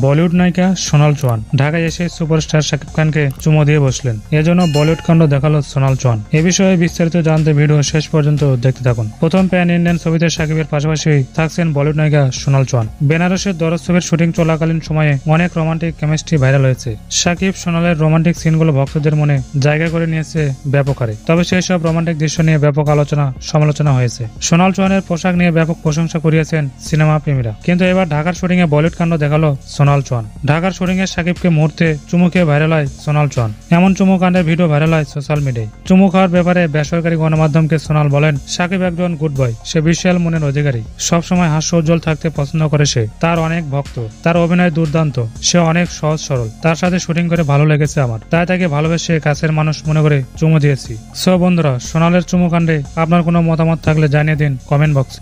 বলিউড নায়িকা সোনাল চৌহান ঢাকায় এসে সুপারস্টার শাকিব খানকে চুমো দিয়ে বসলেন। এজন্য বলিউড কাণ্ড দেখালো সোনাল চৌহান। এ বিষয়ে বিস্তারিত জানতে ভিডিও শেষ পর্যন্ত দেখতে থাকুন। প্রথম প্যান ইন্ডিয়ান ছবিতে শাকিবের পাশাপাশি থাকছেন বলিউড নায়িকা সোনাল চৌহান। বেনারসের দরজ ছবির শুটিং চলাকালীন সময়ে অনেক রোমান্টিক কেমিস্ট্রি ভাইরাল হয়েছে। শাকিব সোনালের রোমান্টিক সিনগুলো ভক্তদের মনে জায়গা করে নিয়েছে ব্যাপক হারে। তবে সেই সব রোমান্টিক দৃশ্য নিয়ে ব্যাপক সমালোচনা হয়েছে। সোনাল চৌহানের পোশাক নিয়ে ব্যাপক প্রশংসা করিয়েছেন সিনেমা প্রেমীরা। কিন্তু এবার ঢাকার শুটিং এ বলিউড কাণ্ড দেখালো সোনাল চৌহান। ঢাকার শুটিং এ শাকিবকে মুহূর্তে চুমু খেয়ে ভাইরাল হয় সোনাল চৌহান। এমন চুমু কাণ্ডের ভিডিও ভাইরাল হয় সোশ্যাল মিডিয়ায়। চুমু খাওয়ার ব্যাপারে বেসরকারি গণমাধ্যমকে সোনাল বলেন, শাকিব একজন গুড বয়, সে বিশাল মনের অধিকারী, সবসময় হাস্য উজ্জ্বল থাকতে পছন্দ করে সে, তার অনেক ভক্ত, তার অভিনয় দুর্দান্ত, সে অনেক সহজ সরল, তার সাথে শুটিং করে ভালো লেগেছে আমার, তাই তাকে ভালোবেসে কাছের মানুষ মনে করে চুমু দিয়েছি। সো বন্ধুরা, সোনালের চুমু কাণ্ডে আপনার কোনো মতামত থাকলে জানিয়ে দিন কমেন্ট বক্সে।